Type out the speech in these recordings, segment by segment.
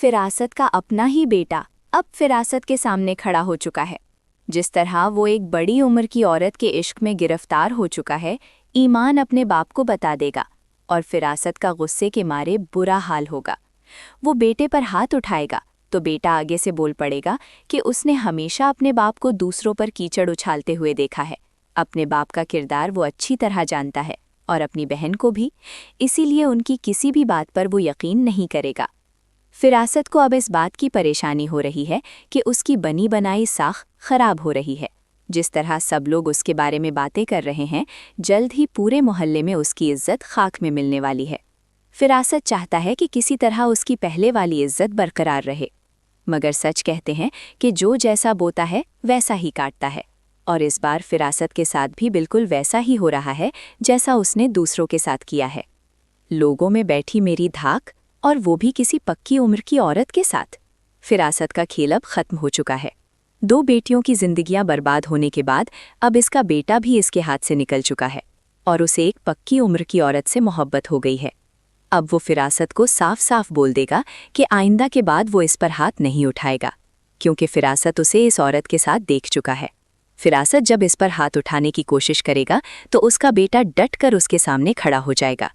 फिरासत का अपना ही बेटा अब फिरासत के सामने खड़ा हो चुका है। जिस तरह वो एक बड़ी उम्र की औरत के इश्क में गिरफ्तार हो चुका है, ईमान अपने बाप को बता देगा और फिरासत का गुस्से के मारे बुरा हाल होगा। वो बेटे पर हाथ उठाएगा तो बेटा आगे से बोल पड़ेगा कि उसने हमेशा अपने बाप को दूसरों पर कीचड़ उछालते हुए देखा है। अपने बाप का किरदार वो अच्छी तरह जानता है और अपनी बहन को भी, इसीलिए उनकी किसी भी बात पर वो यकीन नहीं करेगा। फिरासत को अब इस बात की परेशानी हो रही है कि उसकी बनी बनाई साख खराब हो रही है। जिस तरह सब लोग उसके बारे में बातें कर रहे हैं, जल्द ही पूरे मोहल्ले में उसकी इज्जत खाक में मिलने वाली है। फिरासत चाहता है कि किसी तरह उसकी पहले वाली इज्जत बरकरार रहे, मगर सच कहते हैं कि जो जैसा बोता है वैसा ही काटता है, और इस बार फिरासत के साथ भी बिल्कुल वैसा ही हो रहा है जैसा उसने दूसरों के साथ किया है। लोगों में बैठी मेरी धाक, और वो भी किसी पक्की उम्र की औरत के साथ। फिरासत का खेल अब खत्म हो चुका है। 2 बेटियों की जिंदगियां बर्बाद होने के बाद अब इसका बेटा भी इसके हाथ से निकल चुका है और उसे एक पक्की उम्र की औरत से मोहब्बत हो गई है। अब वो फिरासत को साफ साफ बोल देगा कि आइंदा के बाद वो इस पर हाथ नहीं उठाएगा, क्योंकि फिरासत उसे इस औरत के साथ देख चुका है। फिरासत जब इस पर हाथ उठाने की कोशिश करेगा तो उसका बेटा डट कर उसके सामने खड़ा हो जाएगा।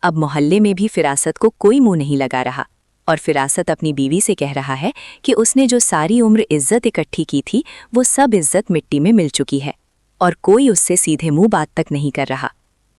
अब मोहल्ले में भी फिरासत को कोई मुंह नहीं लगा रहा, और फिरासत अपनी बीवी से कह रहा है कि उसने जो सारी उम्र इज्जत इकट्ठी की थी वो सब इज्जत मिट्टी में मिल चुकी है और कोई उससे सीधे मुंह बात तक नहीं कर रहा।